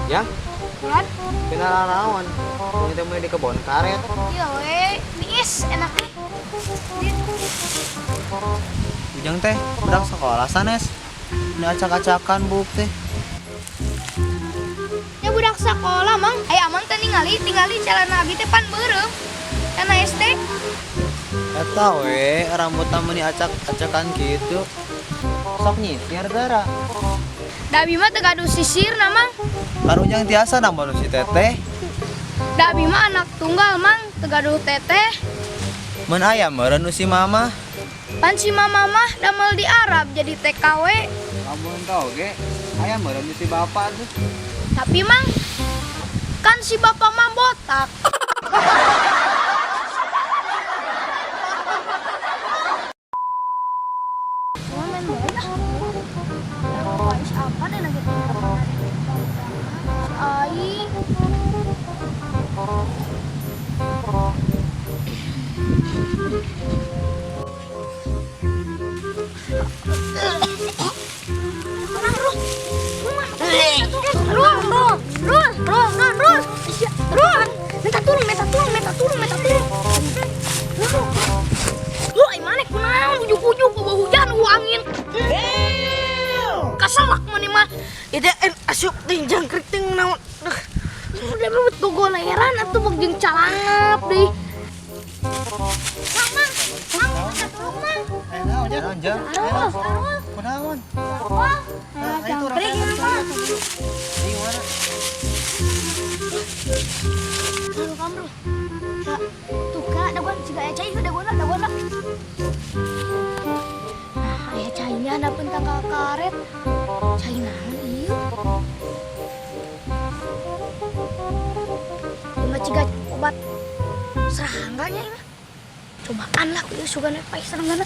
Yang Bulan? kenalan naon? Kita mulai di kebun karet. Iya niis enak nih. Ujang teh, bedang sekolah sanes. Ini acak-acakan buk teh. Ya budak sekolah mang. Aman teh tinggali celana abi teh pan beureum. Celana SD. Eta we, rambut tamu ini acak-acakan gitu. Sok nyisir dara. Da abi mah teu gaduh sisir namang. Kan Ujang tiasa nambah si teteh. Da abi mah anak tunggal mang teu gaduh teteh. Mun aya meureun nu si mama. Pan si mama mah damel di Arab jadi TKW. Lamun tau ge, aya meureun si bapak tuh. Tapi mang kan si bapak mah botak. Main bola. Guys, apa deh lagi? Aing. Minta turun. Lu gimana kunaon ujuk-ujuk bawa hujan angin. Kasalak mana mah. Ida asup ting jangkrik ting naon. Udah bebet gogoleran atuh bag jeung calangap deui. Mang, minta tolong mang. Jangan. Arul. Kunaon? Wah, jangkrik mah. Gimana? Aduh kamu. Ya, tuh kak, daguan siga aya cai daguan. Nah, aya cainya ada pentang karet. Cai naon ieu? Cuma ciga obat serangganya ini. Cobaan lah ieu sugana pae seranggana.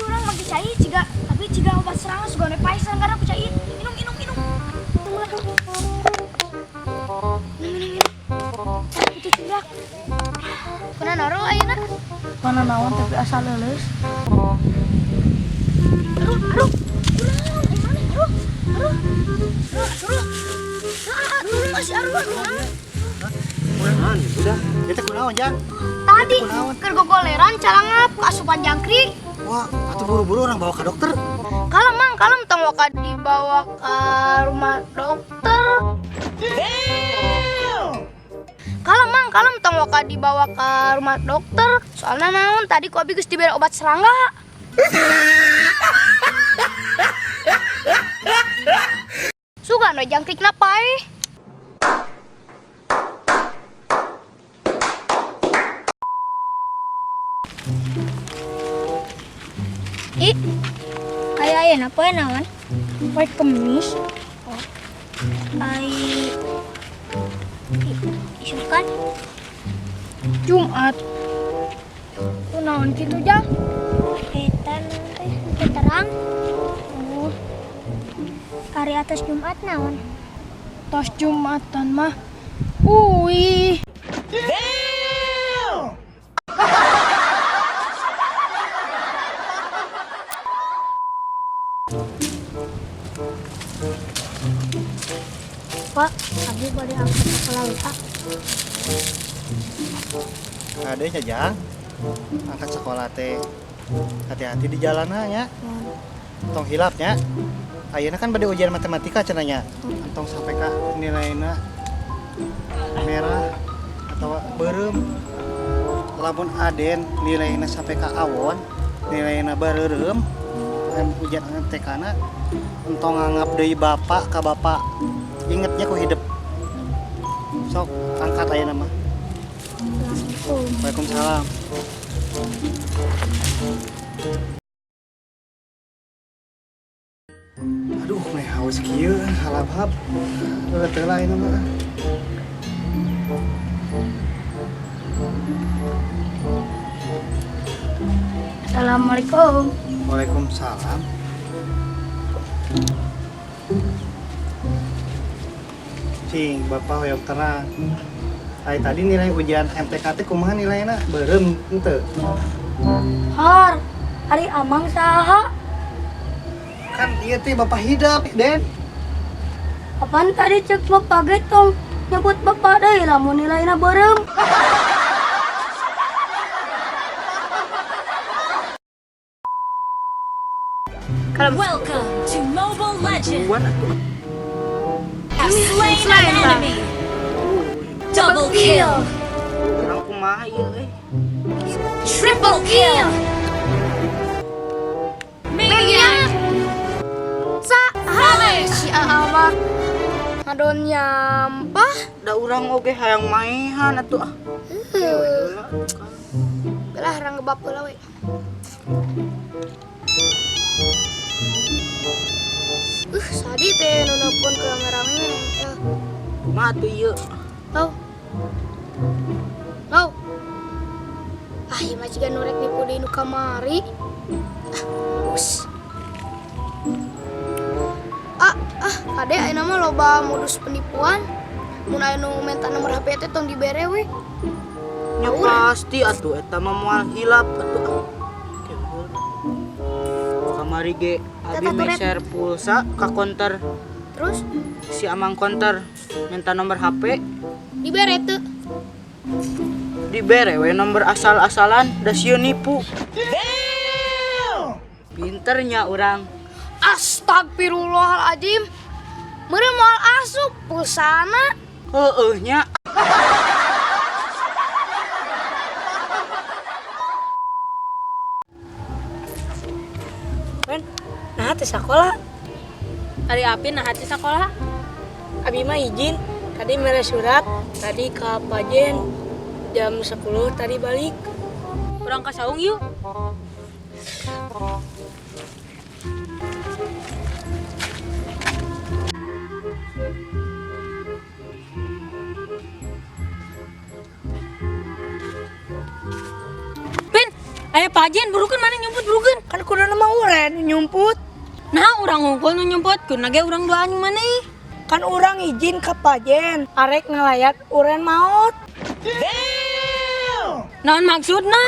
Urang lagi cai ciga, tapi ciga obat serangga sugana pae seranggana ku cai. Minum. Itu cidak. Kuna naro ayeuna? Mana naon tapi asal leuleus. Aduh. Kunaon gimana? Aduh. Masih aruan. Kunaon? Udah, kita kunaon, Jang? Tadi keur gogoleran calangap keasupan jangkrik. Wah, atuh buru-buru orang bawa ke dokter. Kalem tong waka dibawa ke rumah dokter. Kalem tong waka dibawa ke rumah dokter. Soalnya naon tadi ku abi geus dibere obat serangga. Sugana jangkrikna pae. Aya apa naon? Poe Kemis. Isukan Jumat. Kunaon kitu Jang? Eta teh terang. Oh. Hari atas Jumat naon? Tos Jumatan mah. Ui. Pak, abi bade angkat ke laut ah. Ada Jang. Angkat sekolah teh. Hati-hati di jalan ya. Tong hilapnya. Ayeuna kan bade ujian matematika cenanya. Tong sampai ka nilainya merah atau beureum. Lamun Aden nilainya sampai ka awon, nilainya bareureum. Ujian TK-na entong nganggap deui bapak ka bapak. Ingetnya ku hidup. Sok angkat ayeuna mah. Waalaikumsalam. Aduh, meh haus kieu, halap-hap. Teu lah ayeuna mah. Assalamualaikum. Waalaikumsalam. Cing, Bapak hoyong tenang. Ay tadi nilai ujian MTK teh kumaha nilainya? Beureum henteu. Har, hari amang saha? Kan ieu teh Bapak hidap, Den. Apaan tadi cek bapak getong nyebut bapak deh lamun nilainya bareng. Welcome to Mobile Legends. Buan atuh. Have slain an enemy. Double kill. Urang kumaha ieu euy. Triple kill. Minion. Si Ahmad ngadon nyampah. Da urang oge hayang maehan atuh. Belah rang gebap heula we. Sadi teh nu nelpon ke rame-rame. Kumaha atuh ieu? Tau. Tau. Ah, ieu mah ciga norek nipu di nu kamari. Us. Kade ayeuna mah loba modus penipuan. Mun aya nu minta nomor HP teh tong dibere we. Nya pasti atuh eta mah moal hilap atuh. Kamari ge abi Tata, Turet. share pulsa ka konter. Terus Si amang konter minta nomor HP, dibere teu. dibere we nomor asal-asalan da sieun nipu. Pinternya urang. Astagfirullahaladzim. Meureun moal asup pulsana. Heueuh nya. Ben, nah teh sakola. Hari api nah hati sekolah. Abi mah izin. Tadi mere surat, tadi ka Pajen. Jam 10 tadi balik. Orang ke saung yuk. Ben, ayo pajen burukan mana nyumput burukan. Kan kudu nama uren nyumput. Nah, orang ngungkul nu nyumput, kuna ge urang doa anu mana? Kan orang izin ke Pajen. Arek ngelayat uren maut. Naon maksudna?